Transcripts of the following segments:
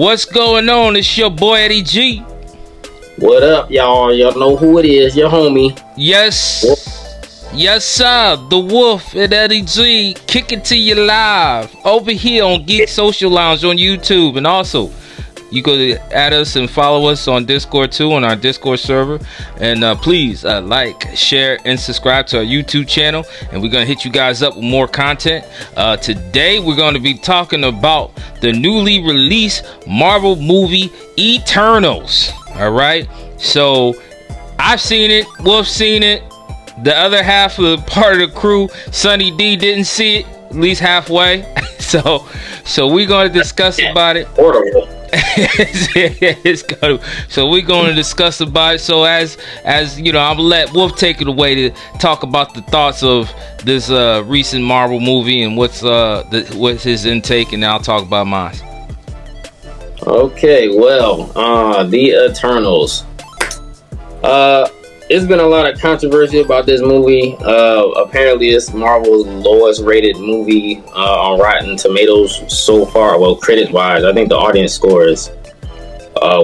What's going on? It's your boy Eddy G. What up, y'all? Y'all know who it is, your homie. Yes, sir. The Wolf and Eddy G. Kick it to you live over here on Geek Social Lounge on YouTube. And also, you go add us and follow us on Discord too, on our Discord server. And please like, share, and subscribe to our YouTube channel. And we're going to hit you guys up with more content. Today, we're going to be talking about the newly released Marvel movie, Eternals. All right. So, I've seen it. Wolf's seen it. The other half of the part of the crew, Sonny D, didn't see it, at least halfway. So we're going to discuss about it. So we're going to discuss about it. So as you know, I'm gonna let Wolf take it away to talk about the thoughts of this recent Marvel movie and what's his intake, and then I'll talk about mine. Okay, well, the Eternals. It's been a lot of controversy about this movie. Apparently, it's Marvel's lowest rated movie on Rotten Tomatoes so far. Well, critic-wise, I think the audience score is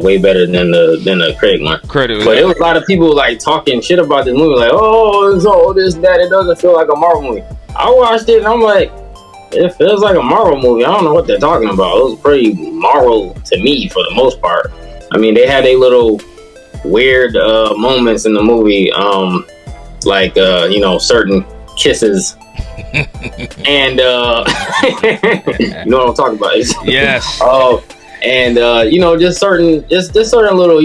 way better than the critic one. But there was a lot of people like talking shit about this movie, like, oh, it's all this, that. It doesn't feel like a Marvel movie. I watched it and I'm like, it feels like a Marvel movie. I don't know what they're talking about. It was pretty Marvel to me for the most part. I mean, they had a little weird moments in the movie, like certain kisses and you know what I'm talking about. Yes. And just certain little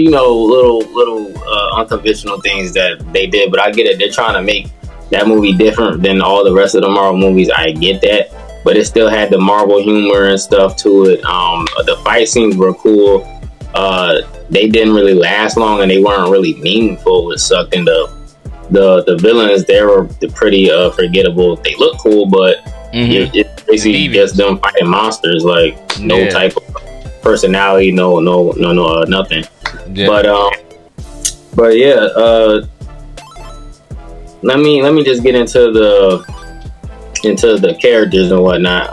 unconventional things that they did. But I get it, they're trying to make that movie different than all the rest of the Marvel movies. I get that, but it still had the Marvel humor and stuff to it. The fight scenes were cool. They didn't really last long, and they weren't really meaningful. It sucked. And the villains, they were pretty forgettable. They look cool, but it's basically just them fighting monsters. Like no type of personality, no nothing. Yeah. But yeah. Let me just get into the characters and whatnot.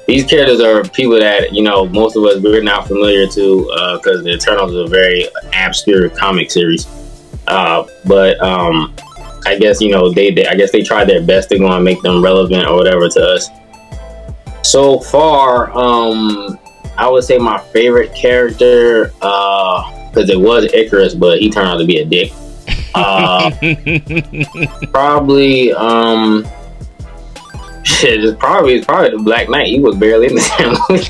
These characters are people that, most of us, we're not familiar to, because the Eternals is a very obscure comic series. But I guess, they tried their best to go and make them relevant or whatever to us. So far, I would say my favorite character, because it was Icarus, but he turned out to be a dick. Probably, it's probably the Black Knight. He was barely in the movie.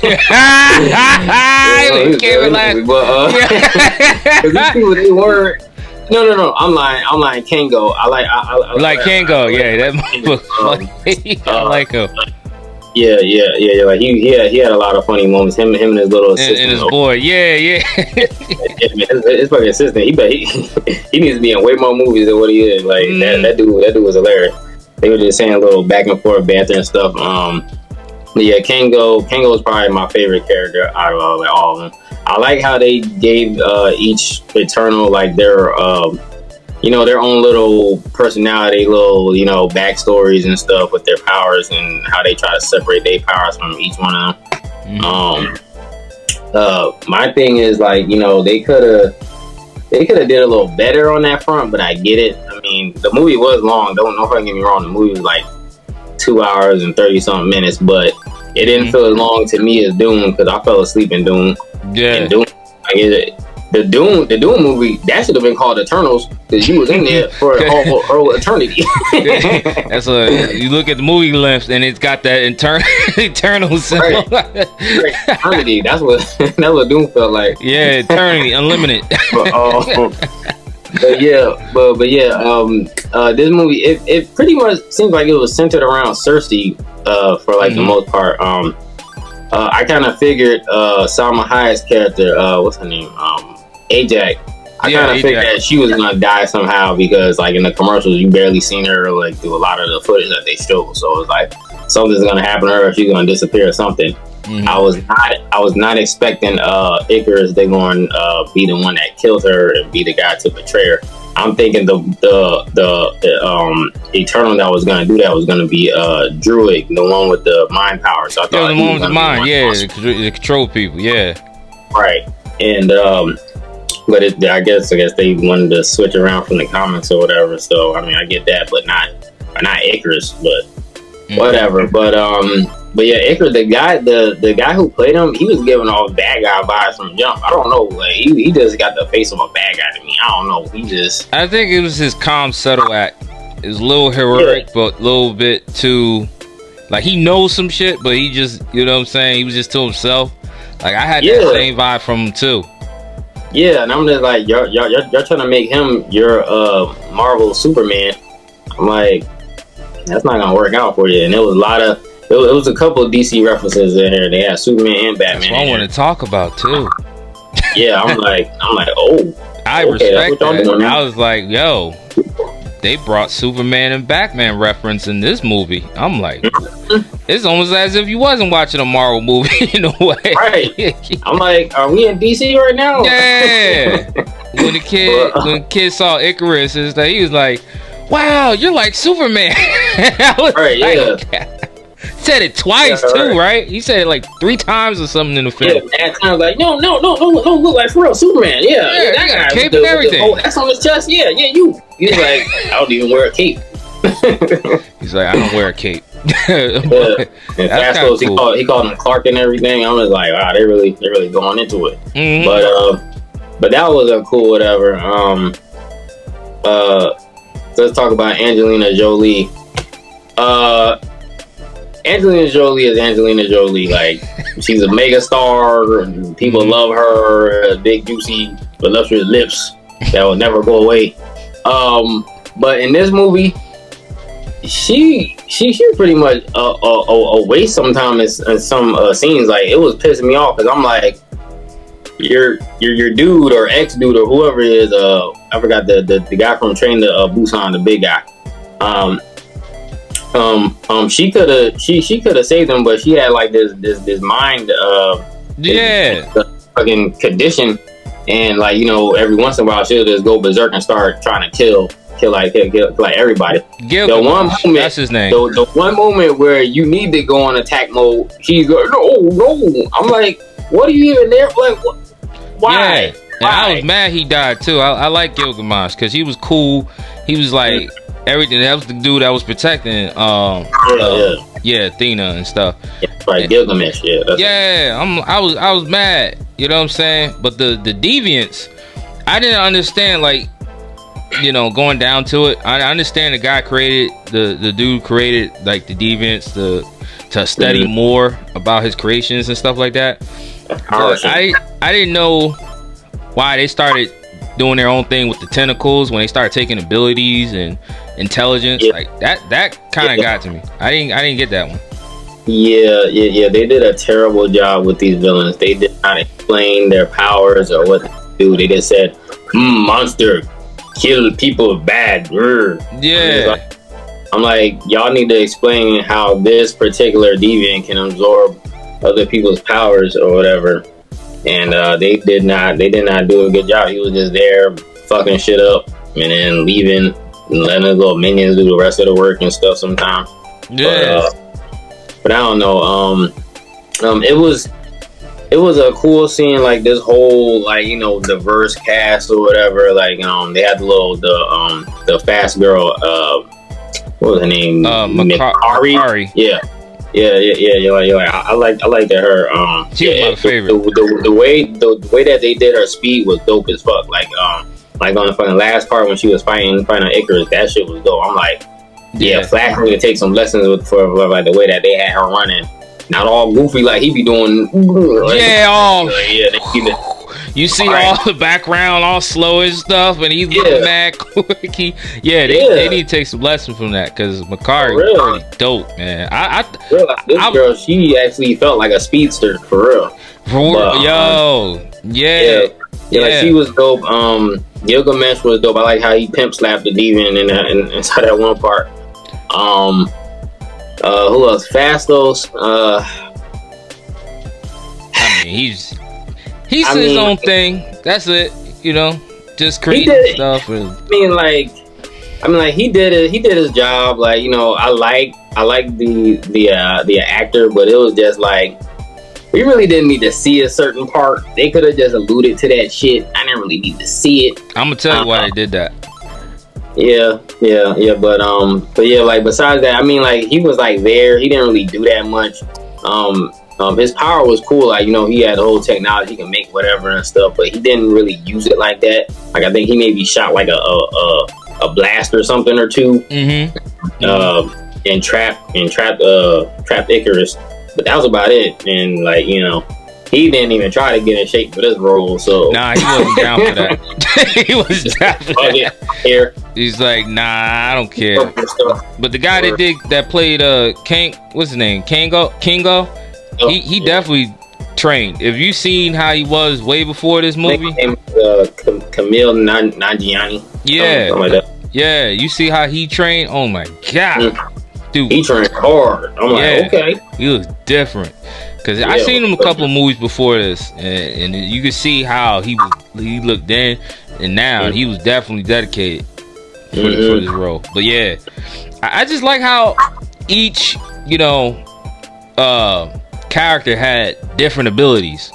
Because these people, they weren't. No. I'm lying. Kango. I like Kango. Yeah, that I like him. Yeah. Like he had a lot of funny moments. Him and his little assistant. And his boy. Yeah. His fucking assistant. He needs to be in way more movies than what he is. Like that dude was hilarious. They were just saying a little back and forth banter and stuff. But yeah, Kango is probably my favorite character out of all of them. I like how they gave each Eternal like their their own little personality, little backstories and stuff with their powers, and how they try to separate their powers from each one of them. My thing is like they could have did a little better on that front, but I get it. I mean, the movie was long. Don't get me wrong. The movie was like 2 hours and 30-something minutes, but it didn't feel as long to me as Doom, because I fell asleep in Doom. Yeah. And Doom, I get it. The Doom movie, that should have been called Eternals, because you was in there for whole eternity. That's you look at the movie length, and it's got that eternal symbol. Right. Eternity. That's what Doom felt like. Yeah, eternity, unlimited. But this movie, it pretty much seems like it was centered around Cersei for like the most part. I kind of figured Salma Hayek's character, what's her name, Ajax. I kind of figured that she was gonna die somehow, because like in the commercials you barely seen her like through a lot of the footage that they showed. So it's like something's gonna happen to her. She's gonna disappear or something. I was not expecting Icarus. They going be the one that killed her and be the guy to betray her. I'm thinking the Eternal that was gonna do that was gonna be Druid, the one with the mind power. So I thought the one with the mind, to control people, yeah. right. And but I guess they wanted to switch around from the comics or whatever. So I mean, I get that, but not Icarus, but whatever. But yeah, Icarus, the guy who played him, he was giving off bad guy vibes from jump. I don't know, like he just got the face of a bad guy to me. I don't know. I think it was his calm, subtle act. It was a little heroic, but a little bit too, like he knows some shit, but he just, you know what I'm saying? He was just to himself. Like I had that same vibe from him too. Yeah, and I'm just like, y'all trying to make him your Marvel Superman. I'm like, that's not gonna work out for you. And there was it was a couple of DC references in here. They had Superman and Batman. That's what I want to talk about too. Yeah, I'm like, oh. I respect that. I was like, yo, they brought Superman and Batman reference in this movie. I'm like, it's almost as if you wasn't watching a Marvel movie in a way. Right. I'm like, are we in DC right now? Yeah. When the kid saw Icarus, he was like, wow, you're like Superman. I was said it twice too, right? He said it like 3 times or something in the film. Yeah, and I was like, no, look like for real Superman. Yeah, that guy cape and everything. That's on his chest. Yeah, you. He's like, I don't even wear a cape. He's like, I don't wear a cape. And Fast Close, cool. he called him Clark and everything. I was like, wow, they really going into it. Mm-hmm. But that was a cool whatever. Let's talk about Angelina Jolie. Angelina Jolie is Angelina Jolie. Like, she's a mega star. People love her. Big, juicy, voluptuous lips that will never go away. But in this movie, she pretty much a waste sometimes in some scenes. Like, it was pissing me off because I'm like, your dude or ex dude or whoever it is, I forgot the guy from Train to Busan, the big guy. She could have saved him, but she had like this mind fucking condition, and like, you know, every once in a while she'll just go berserk and start trying to kill everybody. The one moment, that's his name. The one moment where you need to go on attack mode, she's going, no. I'm like, what are you even there? Like, what? Why? Yeah. And I was mad he died too. I like Gilgamesh because he was cool. He was like everything. That was the dude that was protecting Athena and stuff. Yeah, right, Gilgamesh. I was mad. You know what I'm saying? But the deviants, I didn't understand. Like, you know, going down to it, I understand the guy created the dude created like the deviants to study more about his creations and stuff like that. But I didn't know why they started doing their own thing with the tentacles when they started taking abilities and intelligence. Like that kind of got to me. I didn't get that one. Yeah. They did a terrible job with these villains. They did not explain their powers or what they do. They just said, monster, kill people bad. Yeah. I'm like, y'all need to explain how this particular deviant can absorb other people's powers or whatever. And they did not do a good job. He was just there fucking shit up and then leaving and letting his little minions do the rest of the work and stuff sometimes. Yeah. But I don't know. It was a cool scene, like this whole, like, you know, diverse cast or whatever. Like, they had the fast girl, what was her name? Makari. Yeah. I like that her. She was my favorite. The way that they did her speed was dope as fuck. Like on the fucking last part when she was fighting Icarus, that shit was dope. I'm like, Flash need to take some lessons for like the way that they had her running. Not all goofy like he be doing. You see all the background all slow and stuff, and he's looking mad quick. They need to take some lessons from that because Makari is pretty dope, man. This girl, she actually felt like a speedster for real. Like she was dope. Gilgamesh was dope. I like how he pimp slapped the deviant inside that one part. Who else? Fastos. I mean, he's his own thing. That's it. You know, just creating stuff. He did his job. Like, you know, I like the actor, but it was just like we really didn't need to see a certain part. They could have just alluded to that shit. I didn't really need to see it. I'm gonna tell you why they did that. Yeah, but yeah, like besides that, I mean, like he was like there. He didn't really do that much. His power was cool. Like, you know, he had the whole technology, he can make whatever and stuff, but he didn't really use it like that. Like, I think he maybe shot like a blast or something or two, and trapped Icarus, but that was about it. And like, you know, he didn't even try to get in shape for this role. So nah, he wasn't down for that. He was down for that. Here. He's like, nah, I don't care. But the guy that played King, what's his name? Kingo. He definitely trained. If you seen how he was way before this movie, Camille Nanjiani. Yeah, like that. Yeah. You see how he trained? Oh my god, dude, he trained hard. I'm like, okay, he was different. Cause I seen him a couple of movies before this, and you could see how he looked then and now. He was definitely dedicated for this role. But yeah, I just like how each character had different abilities,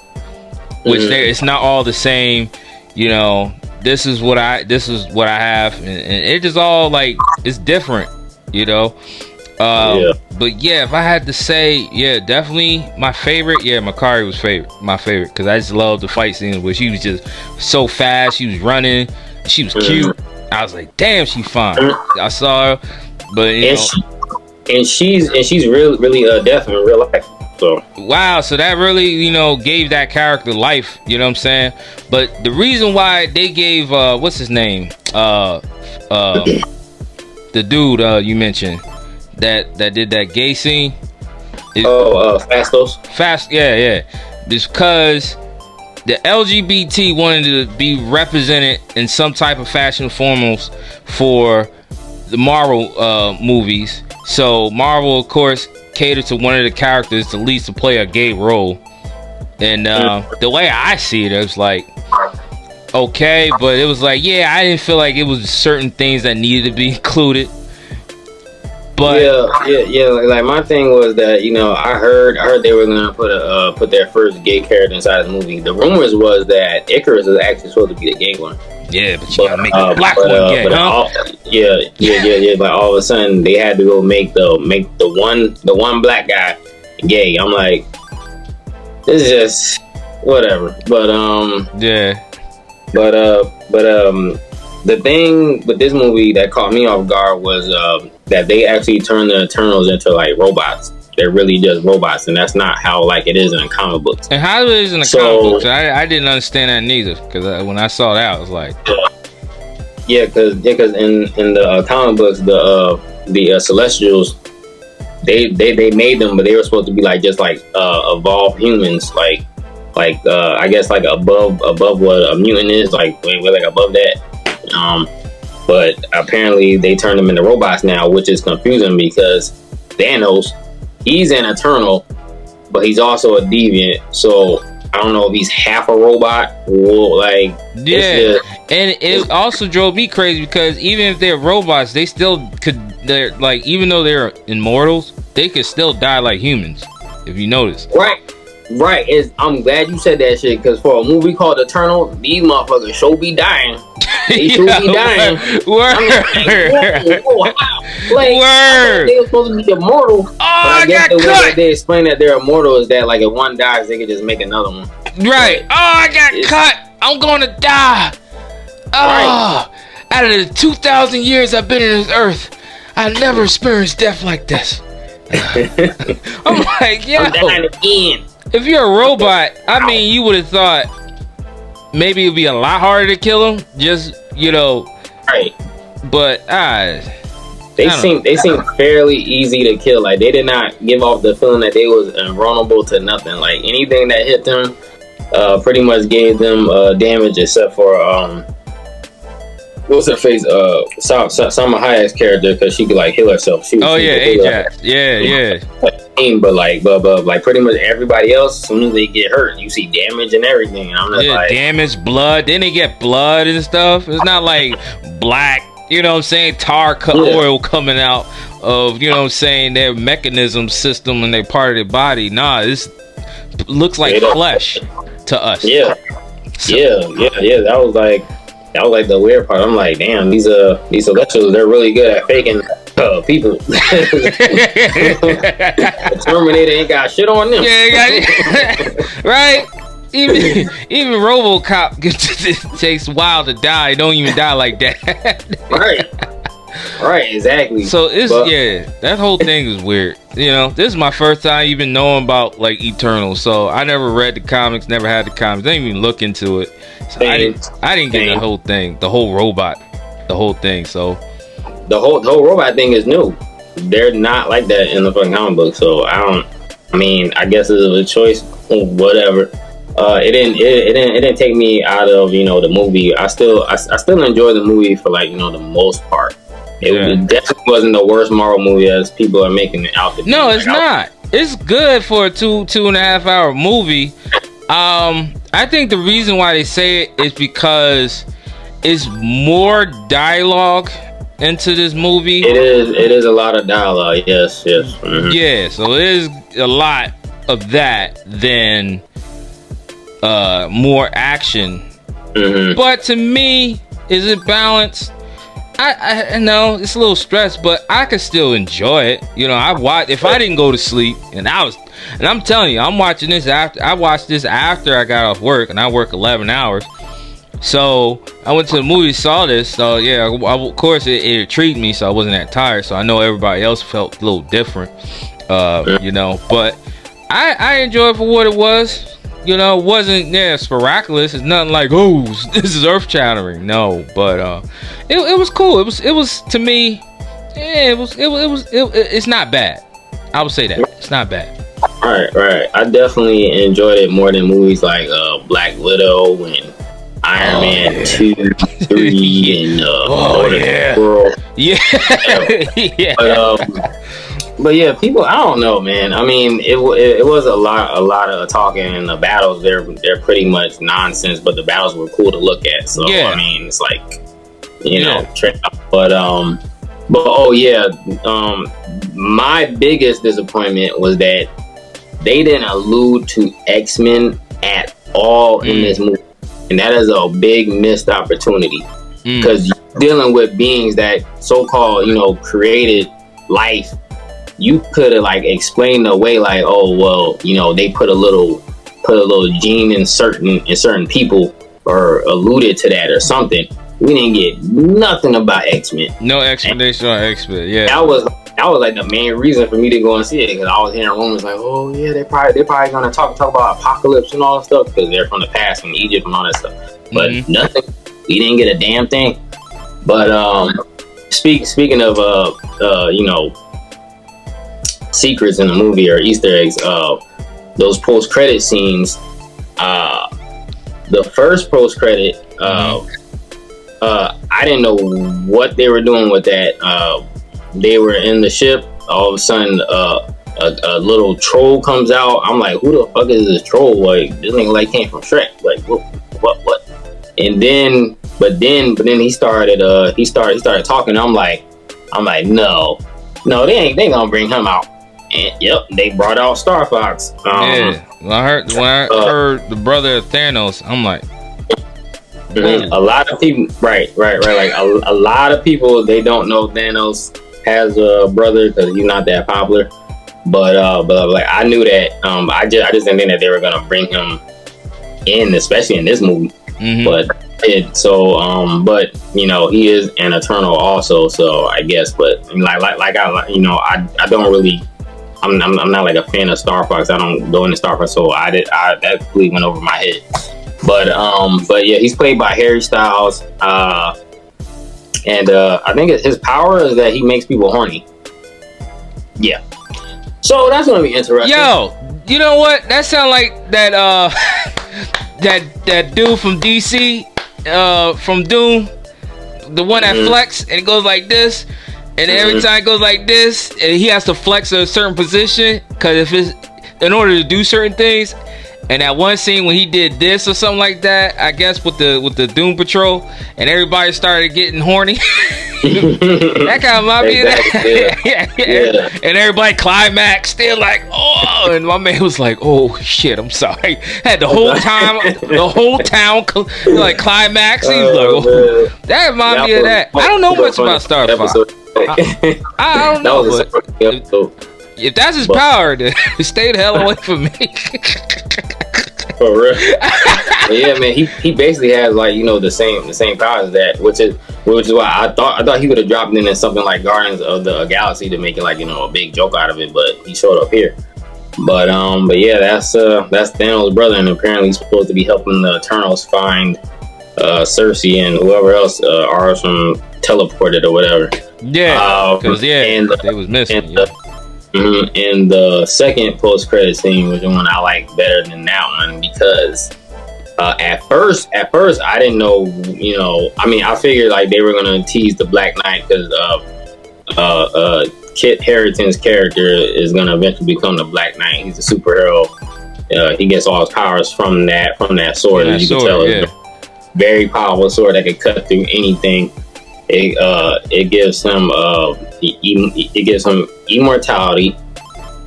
which it's not all the same. You know, this is what I have, and it just all like it's different. You know. But yeah, if I had to say, definitely my favorite. Yeah, Makari was my favorite because I just loved the fight scene where she was just so fast. She was running. She was cute. I was like, damn, she fine. I saw her, but she's really deaf in real life. So wow, so that really gave that character life. You know what I'm saying? But the reason why they gave what's his name the dude you mentioned that did that gay scene. Fastos. Yeah. Because the LGBT wanted to be represented in some type of fashion foremost for the Marvel movies. So Marvel, of course, catered to one of the characters to at least to play a gay role. And the way I see it, it was like, okay, but it was like, I didn't feel like it was certain things that needed to be included. But yeah. Like my thing was that I heard they were gonna put their first gay character inside the movie. The rumors was that Icarus is actually supposed to be the gay one. Yeah, but you gotta make the black one gay, huh? Yeah. But all of a sudden they had to go make the one black guy gay. I'm like, this is just whatever. But the thing with this movie that caught me off guard was that they actually turned the Eternals into like robots. They're really just robots, and that's not how like it is in the comic books. And how it is in the comic books, I didn't understand that neither. Because when I saw that, I was like, because in the comic books, the Celestials, they made them, but they were supposed to be like just like evolved humans, like I guess like above what a mutant is, like we're like above that. But apparently they turned them into robots now, which is confusing because Thanos, he's an Eternal, but he's also a deviant. So I don't know if he's half a robot or like and it also drove me crazy because even if they're robots, they still could. They're like, even though they're immortals, they could still die like humans. If you notice, right. I'm glad you said that shit because for a movie called Eternal, these motherfuckers should be dying. They should be dying. Word. Word. They were supposed to be immortal. Oh, I got the cut. way that they explain that they're immortal is that like if one dies, they can just make another one. Right. Oh, I got cut. I'm gonna die. Oh, out of the 2,000 years I've been in this earth, I never experienced death like this. I'm like, yo. I'm dying again. If you're a robot, I mean, you would have thought maybe it'd be a lot harder to kill him. Just right. But they seem fairly easy to kill. Like they did not give off the feeling that they was invulnerable to nothing. Like anything that hit them, pretty much gave them damage except for what's her face? Salma Hayek's character because she could like heal herself. Ajax. Yeah. But like pretty much everybody else, as soon as they get hurt, you see damage and everything. And I'm just like, damage, blood. Then they get blood and stuff. It's not like black. You know what I'm saying? Oil coming out of their mechanism system and they part of their body. Nah, it's looks like flesh to us. Yeah. So, yeah. That was like the weird part. I'm like, damn, these celestials, they're really good at faking people. Terminator ain't got shit on them. Yeah, right. Even RoboCop takes a while to die. Don't even die like that. Right, exactly. So that whole thing is weird. You know, this is my first time even knowing about like Eternal. So I never read the comics, never had the comics, didn't even look into it. So I didn't get the whole thing, the whole robot, the whole thing. So the whole robot thing is new. They're not like that in the fucking comic book. So I guess it's a choice, whatever. It didn't take me out of the movie. I still enjoy the movie for like the most part. It definitely wasn't the worst Marvel movie as people are making it out to be. No, it's not. It's good for a 2.5 hour movie. I think the reason why they say it is because it's more dialogue into this movie. It is a lot of dialogue. Yes. Mm-hmm. Yeah, so it is a lot of that than more action. Mm-hmm. But to me, is it balanced? I know it's a little stressed, but I could still enjoy it. If I didn't go to sleep and I'm telling you, I'm watching this after I watched this after I got off work, and I work 11 hours. So I went to the movie, saw this. So yeah, of course it intrigued me, so I wasn't that tired. So I know everybody else felt a little different, but I enjoyed it for what it was. It wasn't miraculous. It's nothing like, oh, this is earth shattering. No, but it was cool. It was to me, it's not bad. I would say that it's not bad. Right. I definitely enjoyed it more than movies like Black Widow and Iron Man 2, 3, and World. Yeah. But yeah, people, I don't know, man. I mean, it was a lot of talking, and the battles they're pretty much nonsense, but the battles were cool to look at. So I mean, it's like my biggest disappointment was that they didn't allude to X-Men at all in this movie, and that is a big missed opportunity because you're dealing with beings that so-called created life. You could have like explained away like, oh well, they put a little gene in certain people, or alluded to that or something. We didn't get nothing about X-Men. No explanation on X-Men. Yeah, that was like the main reason for me to go and see it, because I was hearing rumors like, oh yeah, they're probably gonna talk about apocalypse and all that stuff because they're from the past, from Egypt and all that stuff. But nothing. We didn't get a damn thing. But speaking of secrets in the movie or Easter eggs, those post-credit scenes, the first post-credit, I didn't know what they were doing with that. They were in the ship, all of a sudden a little troll comes out. I'm like, who the fuck is this troll? Like, this nigga like came from Shrek. Like, what? And then he started talking. I'm like, no, they ain't gonna bring him out. And yep, they brought out Star Fox. When I heard the brother of Thanos, I'm like, a lot of people, right. Like a lot of people, they don't know Thanos has a brother because he's not that popular. But like I knew that. I just didn't think that they were gonna bring him in, especially in this movie. But he is an Eternal also. So I guess, but I don't really. I'm not like a fan of Star Fox. I don't go into Star Fox, so that completely went over my head. But yeah, he's played by Harry Styles, and I think his power is that he makes people horny. Yeah, so that's gonna be interesting. Yo, you know what? That sound like that that dude from DC, from Doom, the one that flex and it goes like this. And every time it goes like this, and he has to flex a certain position, because if it's in order to do certain things. And that one scene when he did this or something like that, I guess with the Doom Patrol, and everybody started getting horny. That kind of might be that. Yeah. And everybody climax still like, oh, and my man was like, oh shit, I'm sorry. Had the whole town like climax. He was like, oh. That reminded me of that. I don't know much about Starfire. I don't know. If that's his power, then stay the hell away from me. For real. But yeah, man, he basically has like, you know, the same powers that, which is why I thought he would have dropped in something like Guardians of the Galaxy to make it like, you know, a big joke out of it, but he showed up here. But yeah, that's Thanos' brother, and apparently he's supposed to be helping the Eternals find Cersei and whoever else are from teleported or whatever. Yeah, because they was missing. And the second post-credit scene was the one I like better than that one, because at first I didn't know, you know, I mean, I figured like they were gonna tease the Black Knight because Kit Harington's character is gonna eventually become the Black Knight. He's a superhero. He gets all his powers from that sword, as you can tell. It's a very powerful sword that can cut through anything. It gives him immortality,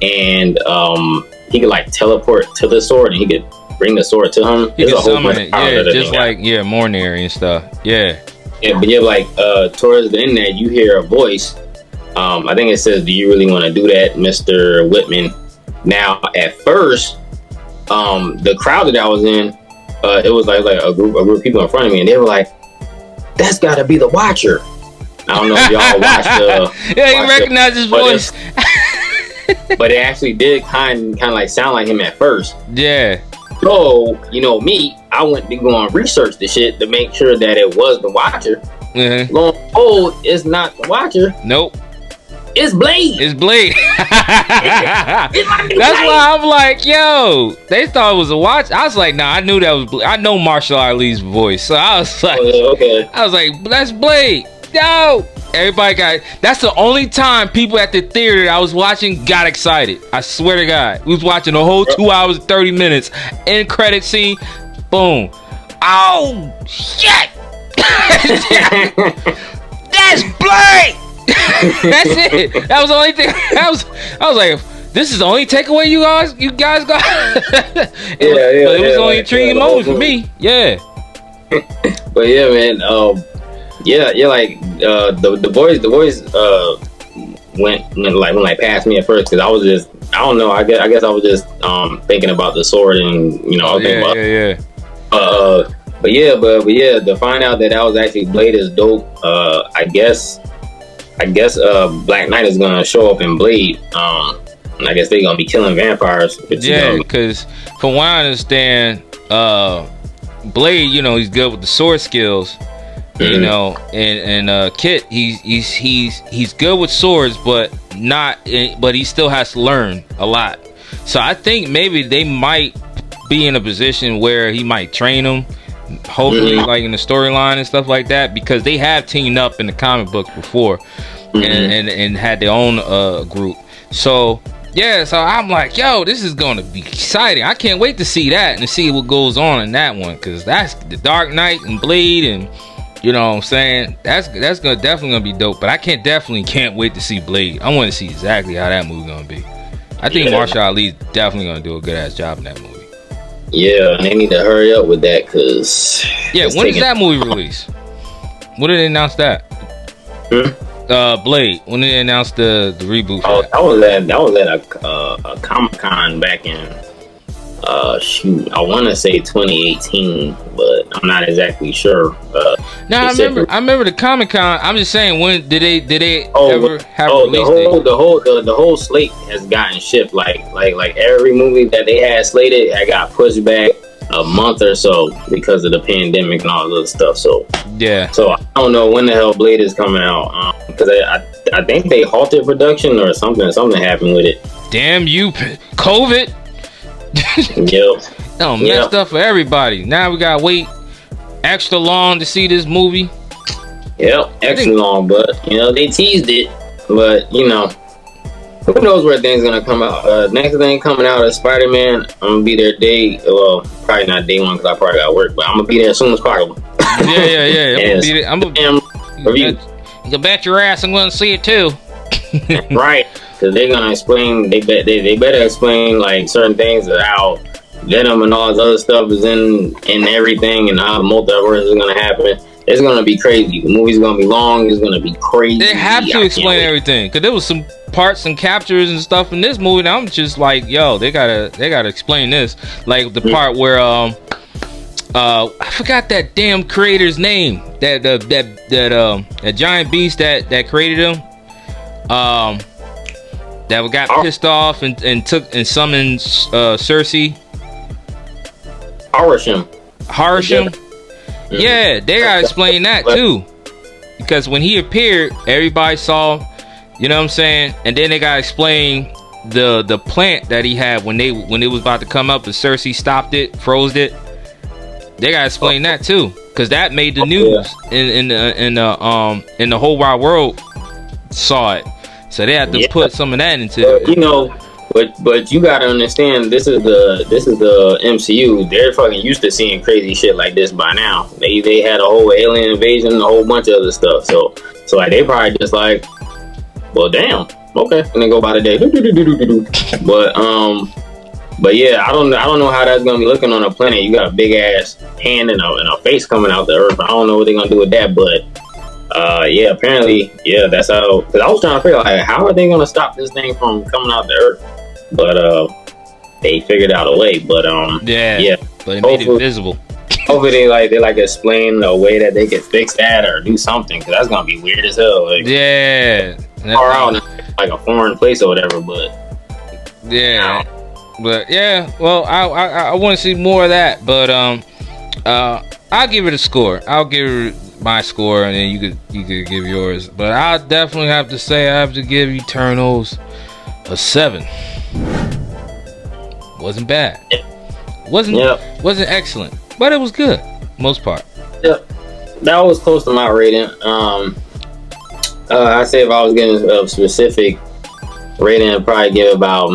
and he could like teleport to the sword, and he could bring the sword to him. He could summon it, just like Mornary and stuff. Yeah, but yeah, like towards the end there, you hear a voice. I think it says, "Do you really want to do that, Mr. Whitman?" Now, at first, the crowd that I was in, it was like a group of people in front of me, and they were like, "That's got to be the Watcher." I don't know if y'all watched. You recognize his voice. But it actually did kind of like sound like him at first. Yeah. So, you know me, I went to go and research the shit to make sure that it was the Watcher. Mm-hmm. Lo and behold, it's not the Watcher. Nope. It's Blade. It's Blade. That's why I'm like, yo, they thought it was a Watch. I was like, nah, I knew that was Blade. I know Marshall Ali's voice, so I was like, okay. I was like, that's Blade. Yo, everybody that's the only time people at the theater that I was watching got excited. I swear to God, we was watching the whole 2 hours and 30 minutes. End credit scene, boom. Oh shit, that's Blade. That's it. That was the only thing. I was like, this is the only takeaway you guys got. It was only a intriguing moment for me. Yeah. But yeah, man. Like the boys went past me at first, because I was just, I don't know, I guess I was just thinking about the sword, and you know, but yeah, to find out that was actually Blade is dope. I guess Black Knight is gonna show up in Blade. And I guess they're gonna be killing vampires. Yeah, because from what I understand, Blade, you know, he's good with the sword skills. You know, and Kit, he's good with swords, but he still has to learn a lot. So I think maybe they might be in a position where he might train him, hopefully, like in the storyline and stuff like that, because they have teamed up in the comic book before, and had their own group. So yeah, so I'm like, yo, this is gonna be exciting. I can't wait to see that and to see what goes on in that one, because that's the Dark Knight and Blade, and you know what I'm saying? That's definitely gonna be dope. But I can't wait to see Blade. I want to see exactly how that movie gonna be. I think Marshall Ali's definitely gonna do a good ass job in that movie. Yeah, and they need to hurry up with that, cause when does that movie release? When did they announce that? Blade. When did they announce the reboot? Oh, that was at a Comic-Con back in I want to say 2018, but I'm not exactly sure. I remember the Comic-Con. I'm just saying, when did they ever have a release date? The whole slate has gotten shipped. Like every movie that they had slated, I got pushed back a month or so because of the pandemic and all this stuff. So yeah. So I don't know when the hell Blade is coming out, because I think they halted production or something. Something happened with it. Damn you, COVID. Yep. Messed up for everybody. Now we gotta wait extra long to see this movie. Yep, extra long, but you know, they teased it. But you know, who knows where things gonna come out. Next thing coming out is Spider-Man. I'm gonna be there probably not day one, because I probably got work, but I'm gonna be there as soon as possible. Yeah. I'm gonna be there. Review. You bet your ass I'm gonna see it too. Right, because they're gonna explain. They better explain like certain things of how Venom and all this other stuff is in everything, and how the multiverse is gonna happen. It's gonna be crazy. The movie's gonna be long. It's gonna be crazy. They have to explain everything because there was some parts and captures and stuff in this movie. And I'm just like, yo, they gotta explain this. Like the part where I forgot that damn creator's name. That giant beast that created him. That got pissed off and summoned Cersei. Harsham. Yeah, they gotta explain that too, because when he appeared, everybody saw, you know what I'm saying, and then they gotta explain the plant that he had when it was about to come up, and Cersei stopped it, froze it. They gotta explain that too, because that made the news in the whole wide world saw it, so they had to put some of that into it. You know. But you gotta understand, this is the MCU. They're fucking used to seeing crazy shit like this by now. They had a whole alien invasion, a whole bunch of other stuff. So like they probably just like, well, damn, okay, and then go by the day. But yeah, I don't know how that's gonna be looking on a planet. You got a big ass hand and a face coming out the earth. I don't know what they're gonna do with that, but yeah, apparently, yeah, that's how. Because I was trying to figure out, like, how are they gonna stop this thing from coming out the earth? But they figured out a way. But yeah, but they made it visible. Hopefully they explain a way that they could fix that or do something, because that's gonna be weird as hell. Like, yeah, far out like a foreign place or whatever. But yeah, but yeah. Well, I want to see more of that. But I'll give it a score. I'll give it my score, and then you could give yours. But I definitely have to say I have to give Eternals a 7. Wasn't bad. Wasn't excellent, but it was good most part. Yeah, that was close to my rating. I say if I was getting a specific rating, I'd probably give about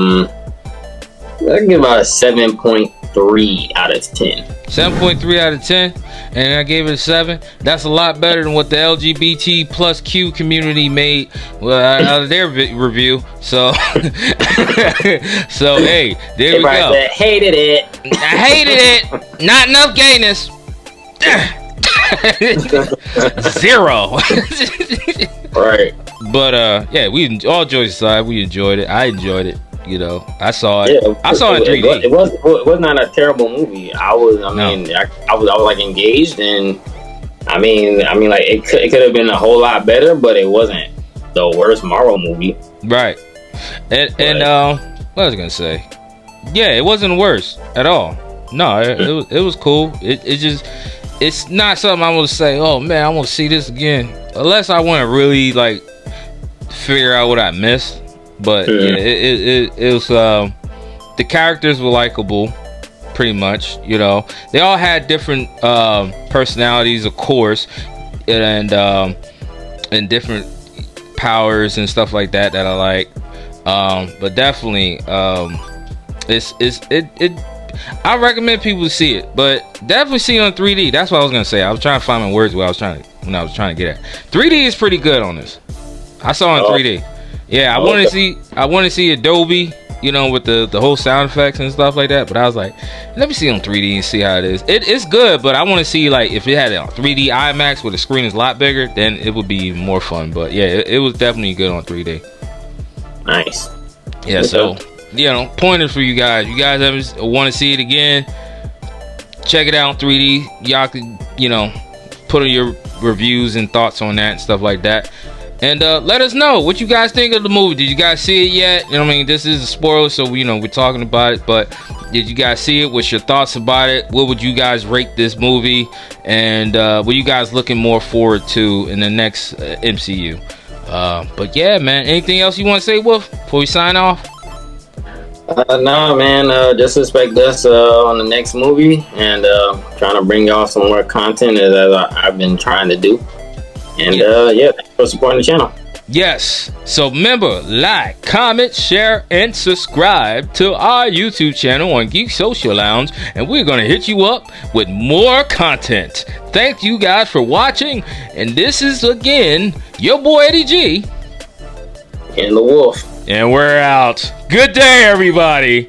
I'd give about a 7.3 out of 10. 7.3 out of 10, and I gave it a 7. That's a lot better than what the LGBT plus Q community made out of their review. So, so hey, there we go. Said, hated it. I hated it. Not enough gayness. 0. Right. But yeah, we all jokes aside, we enjoyed it. I enjoyed it. You know, I saw it. Yeah, I saw it in 3D. It was not a terrible movie. I was like engaged, and I mean, like it could have been a whole lot better, but it wasn't the worst Marvel movie. Right. And what was I gonna say? Yeah, it wasn't worse at all. No, it was cool. It's not something I want to say, oh man, I want to see this again, unless I want to really like figure out what I missed. But yeah, it was the characters were likable, pretty much. You know, they all had different personalities, of course, and different powers and stuff like that I like. But definitely, I recommend people to see it, but definitely see it on 3D. That's what I was gonna say. I was trying to find my words when I was trying to get at. 3D is pretty good on this. I saw it in 3D. Yeah, I want to see Adobe, you know, with the whole sound effects and stuff like that. But I was like, let me see it on 3D and see how it is. It's good, but I want to see like if it had a 3D IMAX where the screen is a lot bigger, then it would be even more fun. But yeah, it was definitely good on 3D. Nice. Yeah, so you know, pointers for you guys. You guys ever want to see it again? Check it out on 3D. Y'all can, you know, put in your reviews and thoughts on that and stuff like that. And let us know what you guys think of the movie. Did you guys see it yet? You know what I mean? This is a spoiler, so we're talking about it. But did you guys see it? What's your thoughts about it? What would you guys rate this movie? And what you guys looking more forward to in the next MCU? But yeah, man. Anything else you want to say, Wolf, before we sign off? Nah, man. Just expect us on the next movie, and trying to bring y'all some more content as I've been trying to do. And yeah, thanks for supporting the channel. Yes. So remember, like, comment, share, and subscribe to our YouTube channel on Geek Social Lounge, and we're going to hit you up with more content. Thank you guys for watching, and this is, again, your boy Eddy G. And the Wolf. And we're out. Good day, everybody.